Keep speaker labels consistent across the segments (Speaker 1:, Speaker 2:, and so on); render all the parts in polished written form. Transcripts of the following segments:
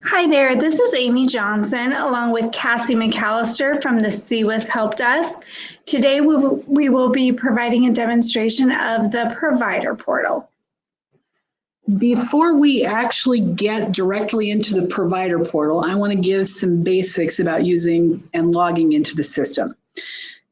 Speaker 1: Hi there, this is Amy Johnson along with Cassie McAllister from the CWIS Help Desk. Today we will be providing a demonstration of the provider portal.
Speaker 2: Before we actually get directly into the provider portal, I want to give some basics about using and logging into the system.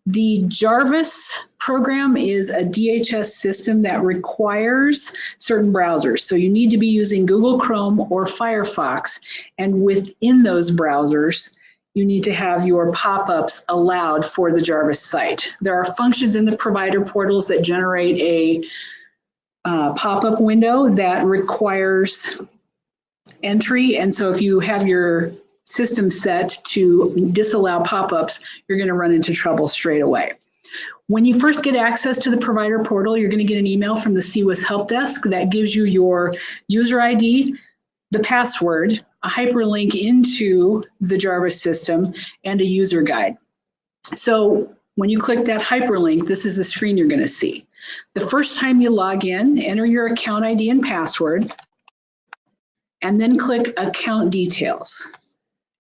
Speaker 2: The Jarvis program is a DHS system that requires certain browsers. So you need to be using Google Chrome or Firefox, and within those browsers, you need to have your pop-ups allowed for the Jarvis site. There are functions in the provider portals that generate a pop-up window that requires entry, and so if you have your system set to disallow pop-ups, you're going to run into trouble straight away. When you first get access to the provider portal, you're going to get an email from the CWIS Help Desk that gives you your user ID, the password, a hyperlink into the Jarvis system, and a user guide. So when you click that hyperlink, this is the screen you're going to see. The first time you log in, enter your account ID and password, and then click Account Details.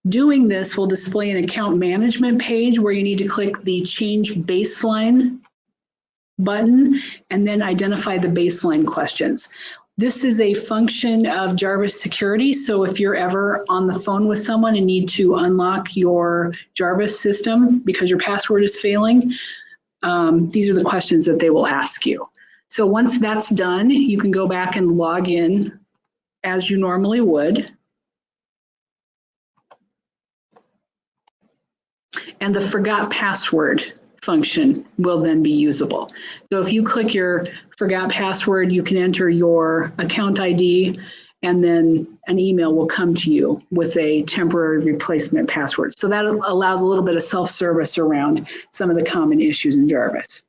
Speaker 2: Doing this will display an account management page where you need to click the Change Baseline button and then identify the baseline questions. This is a function of Jarvis security, so if you're ever on the phone with someone and need to unlock your Jarvis system because your password is failing, these are the questions that they will ask you. So once that's done, you can go back and log in as you normally would. And the forgot password function will then be usable. So if you click your forgot password, you can enter your account ID, and then an email will come to you with a temporary replacement password. So that allows a little bit of self-service around some of the common issues in Jarvis.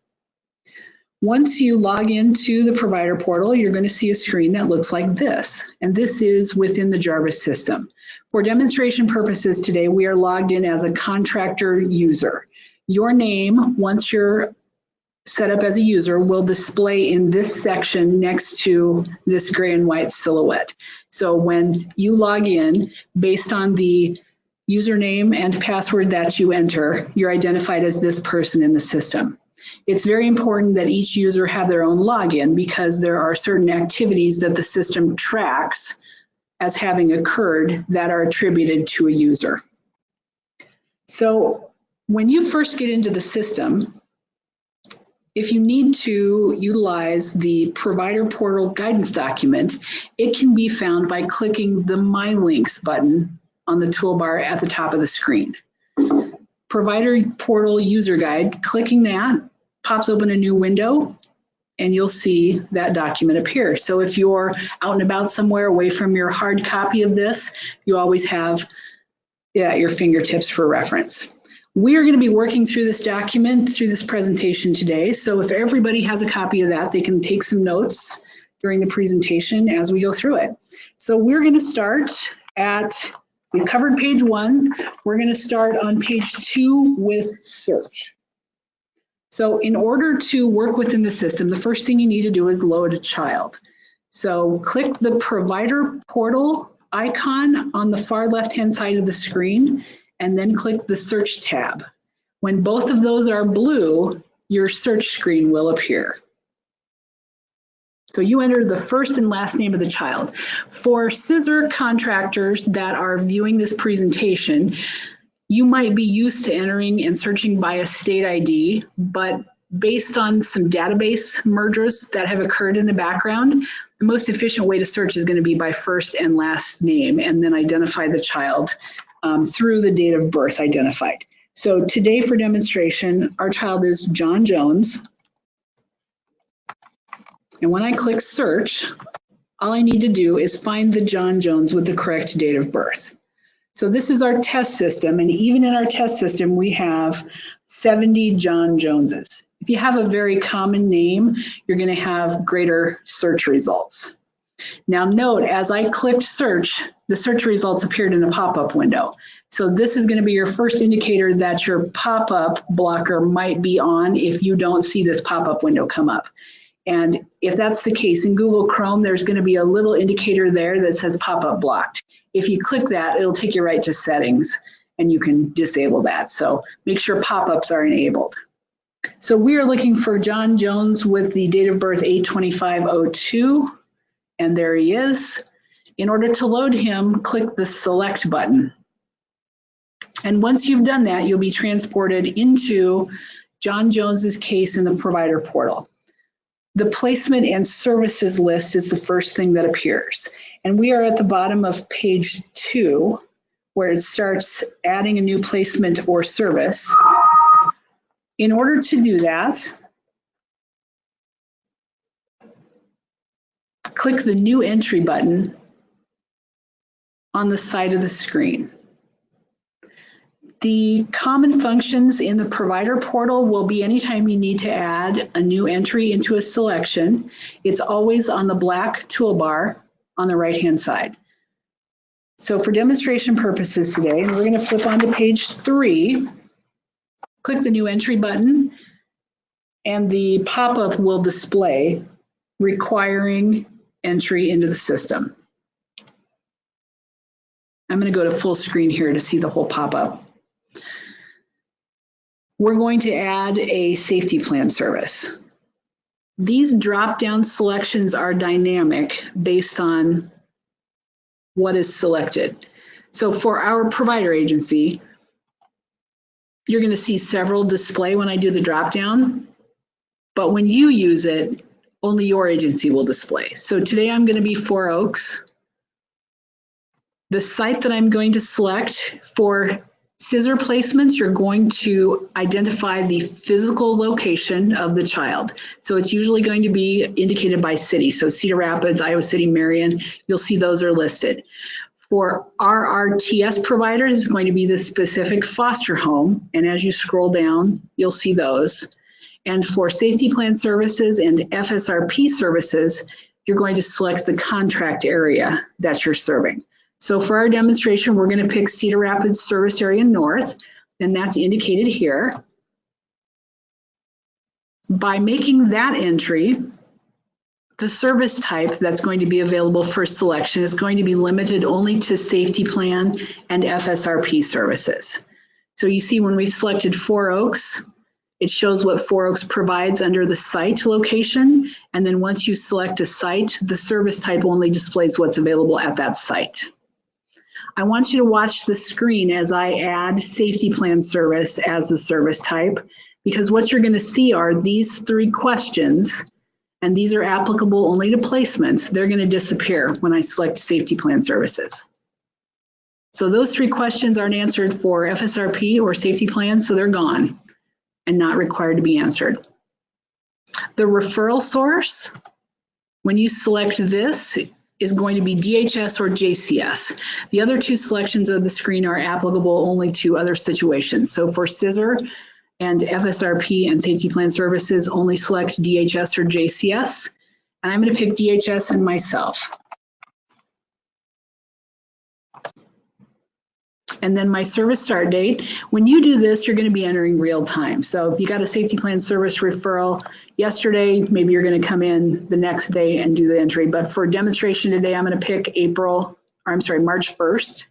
Speaker 2: Once you log into the provider portal, you're going to see a screen that looks like this, and this is within the Jarvis system. For demonstration purposes today, we are logged in as a contractor user. Your name, once you're set up as a user, will display in this section next to this gray and white silhouette. So when you log in, based on the username and password that you enter, you're identified as this person in the system. It's very important that each user have their own login because there are certain activities that the system tracks as having occurred that are attributed to a user. So when you first get into the system, if you need to utilize the provider portal guidance document, it can be found by clicking the My Links button on the toolbar at the top of the screen. Provider portal user guide, clicking that pops open a new window, and you'll see that document appear. So if you're out and about somewhere away from your hard copy of this, you always have it at your fingertips for reference. We are going to be working through this document, through this presentation today. So if everybody has a copy of that, they can take some notes during the presentation as we go through it. So we're going to start at, we've covered page 1. We're going to start on page 2 with search. So in order to work within the system, the first thing you need to do is load a child. So click the provider portal icon on the far left-hand side of the screen, and then click the search tab. When both of those are blue, your search screen will appear. So you enter the first and last name of the child. For scissor contractors that are viewing this presentation, you might be used to entering and searching by a state ID, but based on some database mergers that have occurred in the background, the most efficient way to search is going to be by first and last name, and then identify the child through the date of birth identified. So today for demonstration, our child is John Jones. And when I click search, all I need to do is find the John Jones with the correct date of birth. So this is our test system, and even in our test system, we have 70 John Joneses. If you have a very common name, you're going to have greater search results. Now note, as I clicked search, the search results appeared in a pop-up window. So this is going to be your first indicator that your pop-up blocker might be on if you don't see this pop-up window come up. And if that's the case, in Google Chrome, there's going to be a little indicator there that says pop-up blocked. If you click that, it'll take you right to settings and you can disable that. So make sure pop-ups are enabled. So we are looking for John Jones with the date of birth 8/25/02, and there he is. In order to load him, click the select button. And once you've done that, you'll be transported into John Jones's case in the provider portal. The placement and services list is the first thing that appears. And we are at the bottom of page 2, where it starts adding a new placement or service. In order to do that, click the new entry button on the side of the screen. The common functions in the provider portal will be anytime you need to add a new entry into a selection. It's always on the black toolbar on the right-hand side. So for demonstration purposes today, we're going to flip onto page 3, click the new entry button, and the pop-up will display requiring entry into the system. I'm going to go to full screen here to see the whole pop-up. We're going to add a safety plan service. These drop-down selections are dynamic based on what is selected. So for our provider agency, you're going to see several display when I do the drop-down, but when you use it, only your agency will display. So today I'm going to be 4 Oaks. The site that I'm going to select for scissor placements, you're going to identify the physical location of the child. So it's usually going to be indicated by city. So Cedar Rapids, Iowa City, Marion, you'll see those are listed. For RRTS providers, it's going to be the specific foster home. And as you scroll down, you'll see those. And for safety plan services and FSRP services, you're going to select the contract area that you're serving. So for our demonstration, we're going to pick Cedar Rapids Service Area North, and that's indicated here. By making that entry, the service type that's going to be available for selection is going to be limited only to safety plan and FSRP services. So you see when we've selected 4 Oaks, it shows what 4 Oaks provides under the site location. And then once you select a site, the service type only displays what's available at that site. I want you to watch the screen as I add safety plan service as the service type, because what you're going to see are these 3 questions, and these are applicable only to placements. They're going to disappear when I select safety plan services. So those 3 questions aren't answered for FSRP or safety plan, so they're gone and not required to be answered. The referral source, when you select this, is going to be DHS or JCS. The other 2 selections of the screen are applicable only to other situations. So for scissor and FSRP and safety plan services, only select DHS or JCS. And I'm going to pick DHS and myself. And then my service start date. When you do this, you're going to be entering real time. So if you got a safety plan service referral yesterday, maybe you're going to come in the next day and do the entry. But for demonstration today, I'm going to pick March 1st.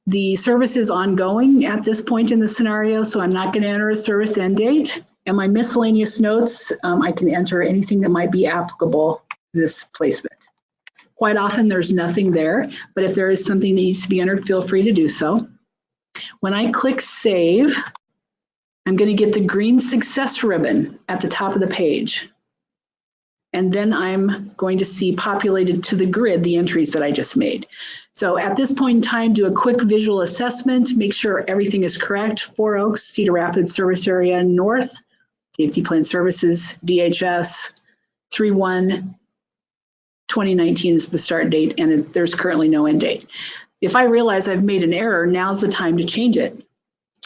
Speaker 2: The service is ongoing at this point in the scenario, so I'm not going to enter a service end date. And my miscellaneous notes, I can enter anything that might be applicable to this placement. Quite often there's nothing there, but if there is something that needs to be entered, feel free to do so. When I click Save, I'm going to get the green success ribbon at the top of the page. And then I'm going to see populated to the grid the entries that I just made. So at this point in time, do a quick visual assessment, make sure everything is correct. 4 Oaks, Cedar Rapids Service Area North, Safety Plan Services, DHS, 3/1. 2019 is the start date, and there's currently no end date. If I realize I've made an error, now's the time to change it.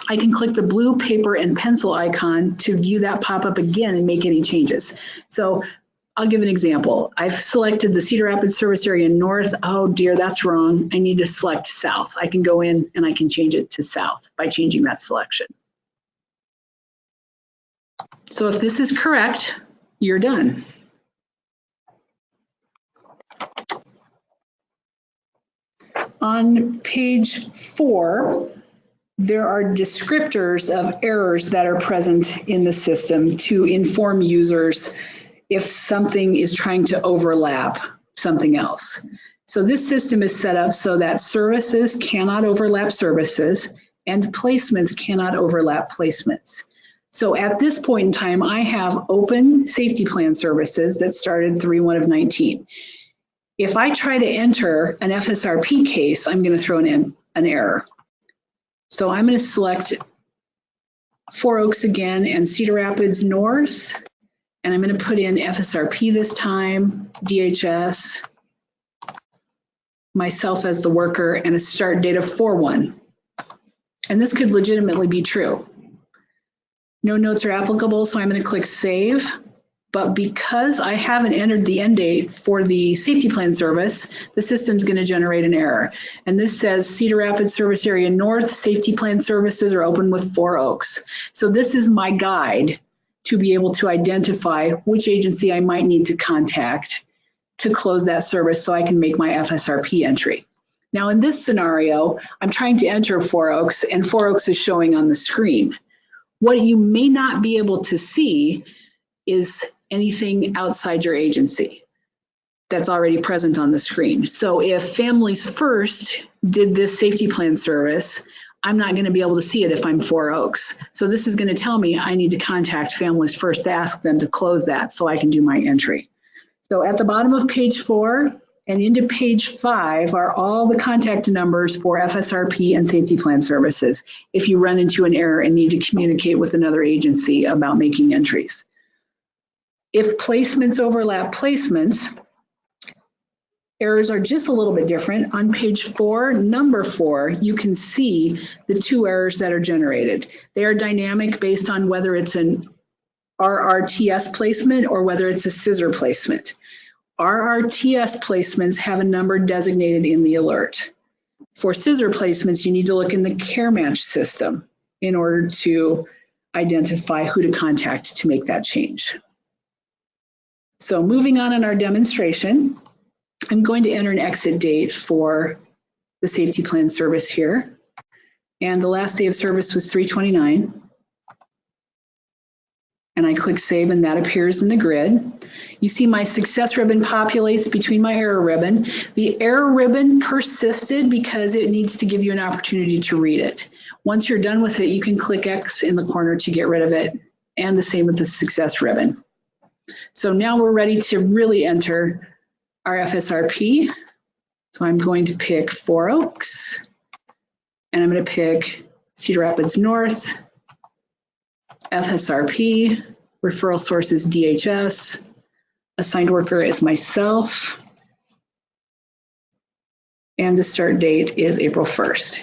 Speaker 2: I can click the blue paper and pencil icon to view that pop up again and make any changes. So I'll give an example. I've selected the Cedar Rapids Service Area North. Oh dear, that's wrong. I need to select South. I can go in and I can change it to South by changing that selection. So if this is correct, you're done. On page 4, there are descriptors of errors that are present in the system to inform users if something is trying to overlap something else. So this system is set up so that services cannot overlap services and placements cannot overlap placements. So at this point in time, I have open safety plan services that started 3/1 of 19. If I try to enter an FSRP case, I'm going to throw in an error. So I'm going to select Four Oaks again and Cedar Rapids North, and I'm going to put in FSRP this time, DHS, myself as the worker, and a start date of 4/1. And this could legitimately be true. No notes are applicable, so I'm going to click Save. But because I haven't entered the end date for the safety plan service, the system's going to generate an error. And this says Cedar Rapids Service Area North safety plan services are open with Four Oaks. So this is my guide to be able to identify which agency I might need to contact to close that service so I can make my FSRP entry. Now in this scenario, I'm trying to enter Four Oaks and Four Oaks is showing on the screen. What you may not be able to see is anything outside your agency that's already present on the screen. So if Families First did this safety plan service, I'm not going to be able to see it if I'm Four Oaks. So this is going to tell me I need to contact Families First to ask them to close that so I can do my entry. So at the bottom of page 4 and into page 5 are all the contact numbers for FSRP and safety plan services if you run into an error and need to communicate with another agency about making entries. If placements overlap placements, errors are just a little bit different. On page 4, number 4, you can see the 2 errors that are generated. They are dynamic based on whether it's an RRTS placement or whether it's a scissor placement. RRTS placements have a number designated in the alert. For scissor placements, you need to look in the CareMatch system in order to identify who to contact to make that change. So moving on in our demonstration, I'm going to enter an exit date for the safety plan service here. And the last day of service was 3/29. And I click Save and that appears in the grid. You see my success ribbon populates between my error ribbon. The error ribbon persisted because it needs to give you an opportunity to read it. Once you're done with it, you can click X in the corner to get rid of it, and the same with the success ribbon. So now we're ready to really enter our FSRP. So I'm going to pick Four Oaks, and I'm going to pick Cedar Rapids North, FSRP, referral source is DHS, assigned worker is myself, and the start date is April 1st.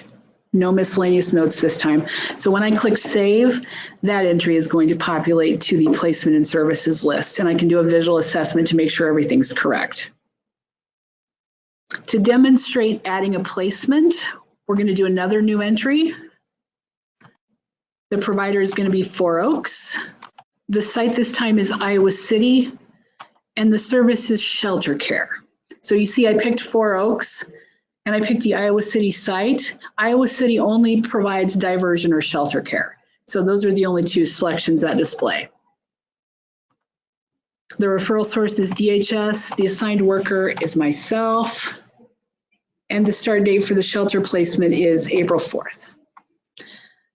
Speaker 2: No miscellaneous notes this time. So when I click Save, that entry is going to populate to the placement and services list, and I can do a visual assessment to make sure everything's correct. To demonstrate adding a placement, we're going to do another new entry. The provider is going to be Four Oaks. The site this time is Iowa City, and the service is Shelter Care. So you see I picked Four Oaks, and I picked the Iowa City site. Iowa City only provides diversion or shelter care. So those are the only 2 selections that display. The referral source is DHS, the assigned worker is myself, and the start date for the shelter placement is April 4th.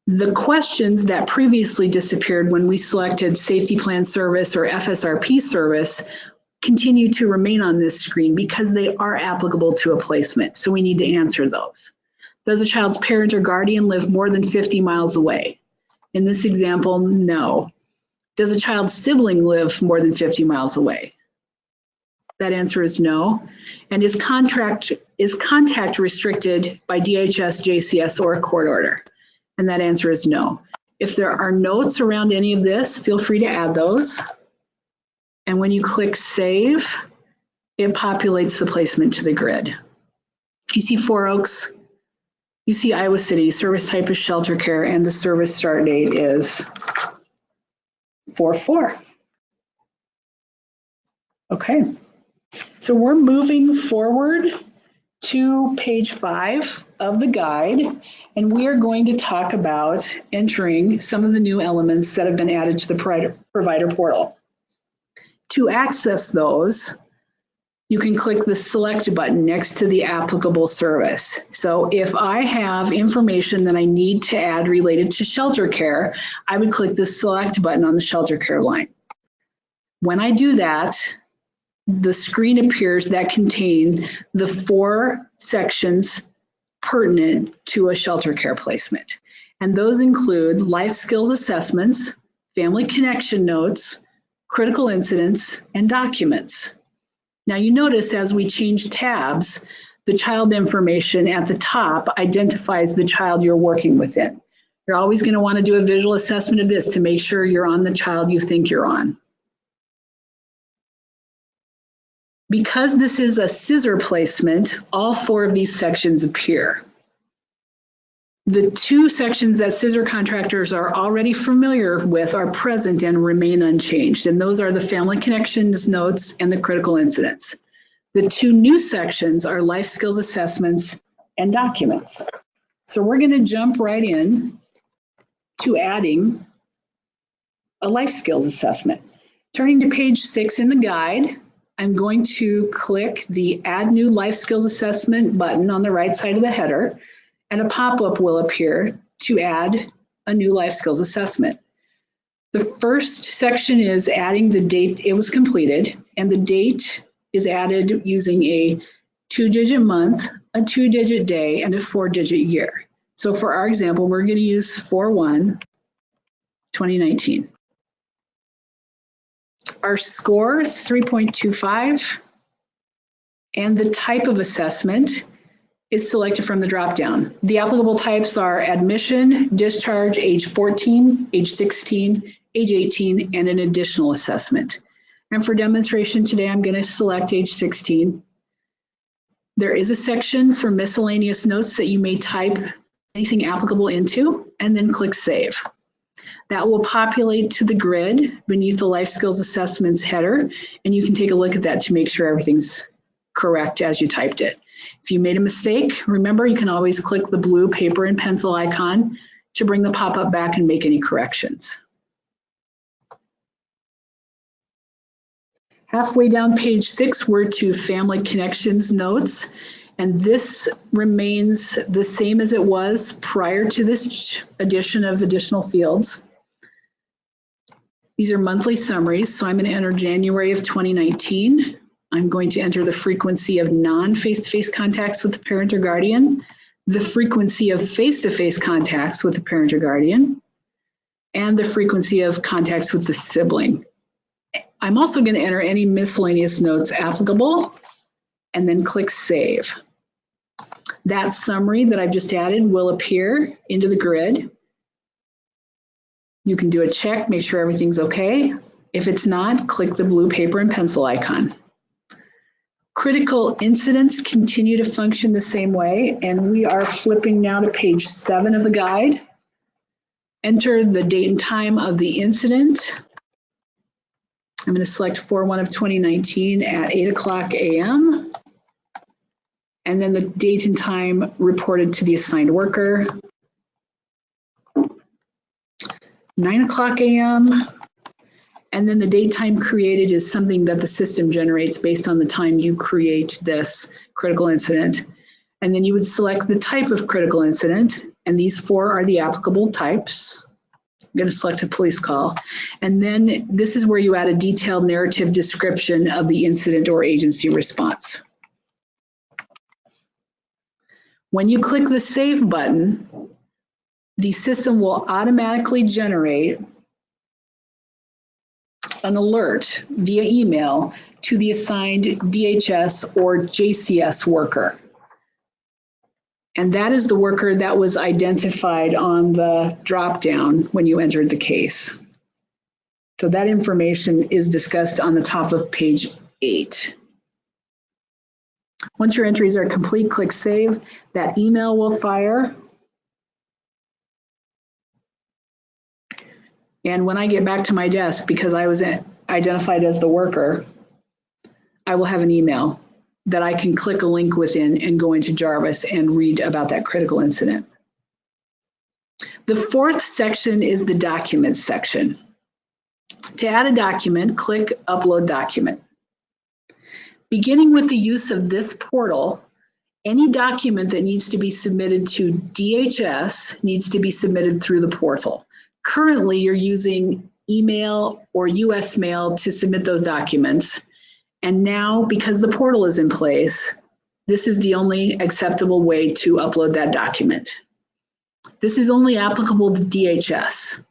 Speaker 2: The questions that previously disappeared when we selected safety plan service or FSRP service continue to remain on this screen because they are applicable to a placement, so we need to answer those. Does a child's parent or guardian live more than 50 miles away? In this example, no. Does a child's sibling live more than 50 miles away? That answer is no. And is contact restricted by DHS, JCS, or a court order? And that answer is no. If there are notes around any of this, feel free to add those. And when you click Save, it populates the placement to the grid. You see Four Oaks, you see Iowa City, service type is shelter care, and the service start date is 4/4. Okay, so we're moving forward to page 5 of the guide, and we are going to talk about entering some of the new elements that have been added to the provider portal. To access those, you can click the select button next to the applicable service. So if I have information that I need to add related to shelter care, I would click the select button on the shelter care line. When I do that, the screen appears that contain the 4 sections pertinent to a shelter care placement. And those include life skills assessments, family connection notes, critical incidents, and documents. Now you notice as we change tabs, the child information at the top identifies the child you're working within. You're always going to want to do a visual assessment of this to make sure you're on the child you think you're on. Because this is a scissor placement, all 4 of these sections appear. The 2 sections that scissor contractors are already familiar with are present and remain unchanged, and those are the family connections notes and the critical incidents. The 2 new sections are life skills assessments and documents. So we're going to jump right in to adding a life skills assessment. Turning to page 6 in the guide, I'm going to click the Add New Life Skills Assessment button on the right side of the header, and a pop-up will appear to add a new life skills assessment. The first section is adding the date it was completed, and the date is added using a 2-digit month, a 2-digit day, and a 4-digit year. So for our example, we're going to use 4/1/2019. Our score is 3.25, and the type of assessment is selected from the drop-down. The applicable types are admission, discharge, age 14, age 16, age 18, and an additional assessment. And for demonstration today, I'm going to select age 16. There is a section for miscellaneous notes that you may type anything applicable into, and then click Save. That will populate to the grid beneath the Life Skills Assessments header, and you can take a look at that to make sure everything's correct as you typed it. If you made a mistake, remember you can always click the blue paper and pencil icon to bring the pop-up back and make any corrections. Halfway down page 6, we're to Family Connections Notes, and this remains the same as it was prior to this addition of additional fields. These are monthly summaries, so I'm going to enter January of 2019. I'm going to enter the frequency of non-face-to-face contacts with the parent or guardian, the frequency of face-to-face contacts with the parent or guardian, and the frequency of contacts with the sibling. I'm also going to enter any miscellaneous notes applicable, and then click Save. That summary that I've just added will appear into the grid. You can do a check, make sure everything's okay. If it's not, click the blue paper and pencil icon. Critical incidents continue to function the same way, and we are flipping now to page 7 of the guide. Enter the date and time of the incident. I'm going to select 4/1/2019 at 8:00 a.m. and then the date and time reported to the assigned worker. 9:00 a.m. And then the date time created is something that the system generates based on the time you create this critical incident. And then you would select the type of critical incident, and these 4 are the applicable types. I'm going to select a police call. And then this is where you add a detailed narrative description of the incident or agency response. When you click the Save button, the system will automatically generate an alert via email to the assigned DHS or JCS worker. And that is the worker that was identified on the drop-down when you entered the case. So that information is discussed on the top of page 8. Once your entries are complete, click Save. That email will fire. And when I get back to my desk, because I was identified as the worker, I will have an email that I can click a link within and go into Jarvis and read about that critical incident. The fourth section is the documents section. To add a document, click Upload Document. Beginning with the use of this portal, any document that needs to be submitted to DHS needs to be submitted through the portal. Currently, you're using email or US mail to submit those documents. And now, because the portal is in place, this is the only acceptable way to upload that document. This is only applicable to DHS.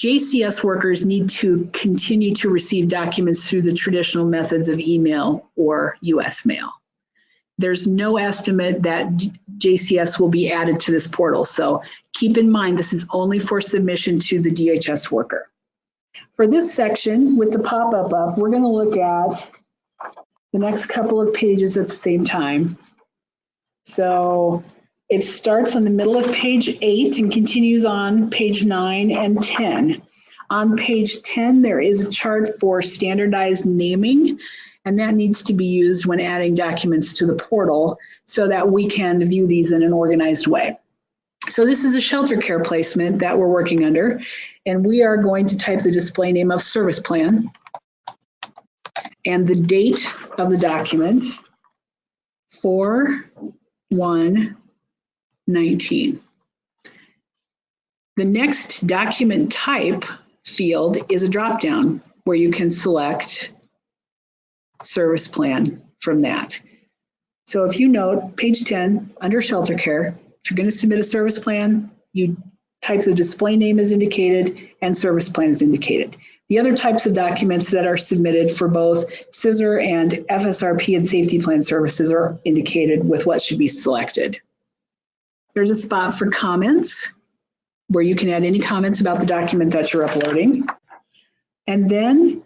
Speaker 2: JCS workers need to continue to receive documents through the traditional methods of email or US mail. There's no estimate that JCS will be added to this portal, so keep in mind this is only for submission to the DHS worker. For this section, with the pop-up up, we're going to look at the next couple of pages at the same time. So it starts on the middle of page 8 and continues on page 9 and 10. On page 10, there is a chart for standardized naming, and that needs to be used when adding documents to the portal so that we can view these in an organized way. So this is a shelter care placement that we're working under, and we are going to type the display name of service plan and the date of the document, 4/1/19. The next document type field is a drop-down where you can select service plan from that. So if you note page 10 under shelter care, if you're going to submit a service plan, you type the display name as indicated and service plan is indicated. The other types of documents that are submitted for both SISR and FSRP and safety plan services are indicated with what should be selected. There's a spot for comments where you can add any comments about the document that you're uploading. And then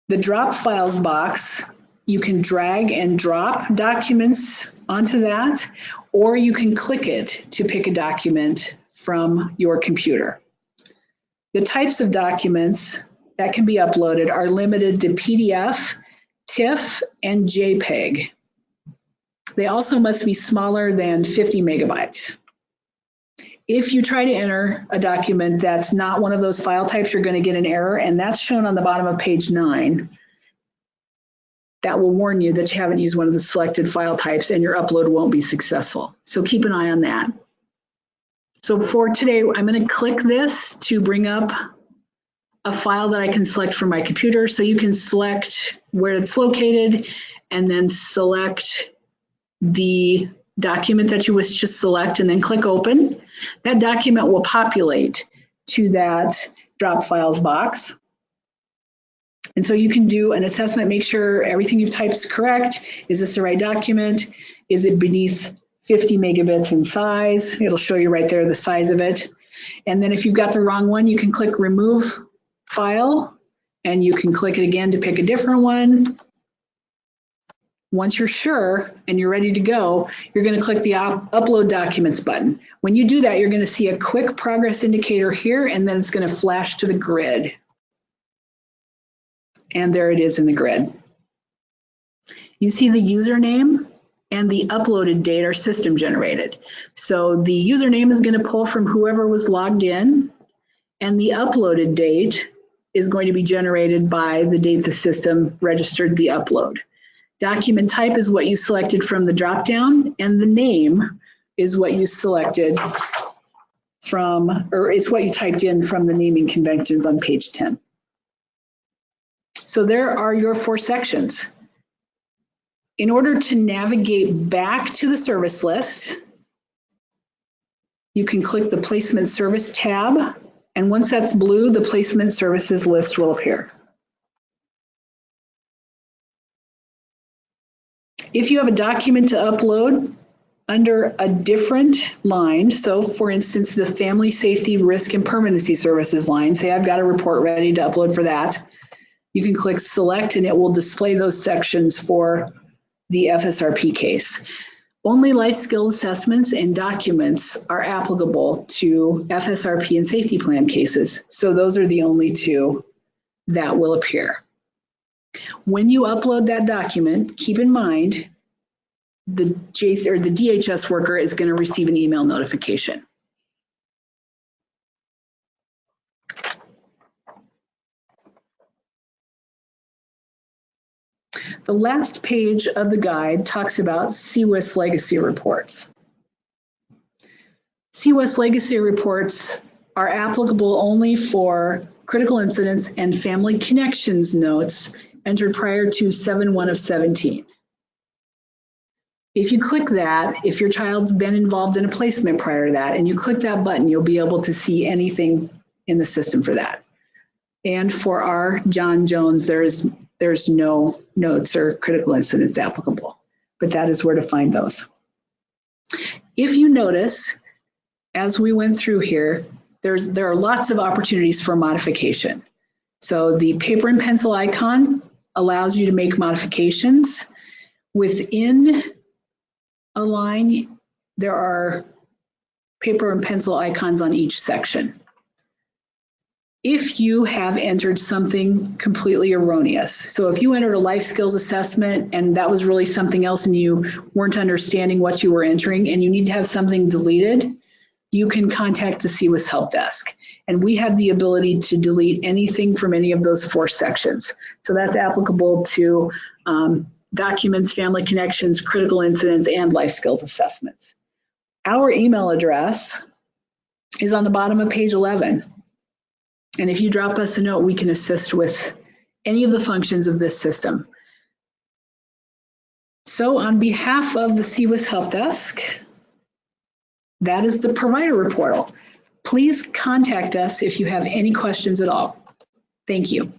Speaker 2: the drop files box, you can drag and drop documents onto that, or you can click it to pick a document from your computer. The types of documents that can be uploaded are limited to PDF, TIFF, and JPEG. They also must be smaller than 50 megabytes. If you try to enter a document that's not one of those file types, you're going to get an error, and that's shown on the bottom of page 9. That will warn you that you haven't used one of the selected file types and your upload won't be successful. So keep an eye on that. So for today, I'm going to click this to bring up a file that I can select from my computer. So you can select where it's located and then select the document that you wish to select and then click open. That document will populate to that drop files box. And so you can do an assessment, make sure everything you've typed is correct. Is this the right document? Is it beneath 50 megabits in size? It'll show you right there the size of it. And then if you've got the wrong one, you can click remove file and you can click it again to pick a different one. Once you're sure and you're ready to go, you're going to click the upload documents button. When you do that, you're going to see a quick progress indicator here, and then it's going to flash to the grid. And there it is in the grid. You see the username and the uploaded date are system generated. So the username is going to pull from whoever was logged in, and the uploaded date is going to be generated by the date the system registered the upload. Document type is what you selected from the dropdown, and the name is what you selected from, or it's what you typed in from the naming conventions on page 10. So there are your 4 sections. In order to navigate back to the service list, you can click the Placement Service tab, and once that's blue, the Placement Services list will appear. If you have a document to upload under a different line, so for instance, the Family Safety Risk and Permanency Services line, say I've got a report ready to upload for that, you can click Select and it will display those sections for the FSRP case. Only life skill assessments and documents are applicable to FSRP and safety plan cases, so those are the only 2 that will appear. when you upload that document, keep in mind the DHS worker is going to receive an email notification. The last page of the guide talks about CWIS legacy reports. CWIS legacy reports are applicable only for critical incidents and family connections notes entered prior to 7/1 of 17. If you click that, if your child's been involved in a placement prior to that, and you click that button, you'll be able to see anything in the system for that. And for our John Jones, there's no notes or critical incidents applicable, but that is where to find those. If you notice, as we went through here, there are lots of opportunities for modification. So the paper and pencil icon allows you to make modifications. Within a line, there are paper and pencil icons on each section. If you have entered something completely erroneous, so if you entered a life skills assessment and that was really something else and you weren't understanding what you were entering and you need to have something deleted, you can contact the CWIS Help Desk. And we have the ability to delete anything from any of those 4 sections. So that's applicable to documents, family connections, critical incidents, and life skills assessments. Our email address is on the bottom of page 11. And if you drop us a note, we can assist with any of the functions of this system. So on behalf of the CWIS Help Desk, that is the provider portal. Please contact us if you have any questions at all. Thank you.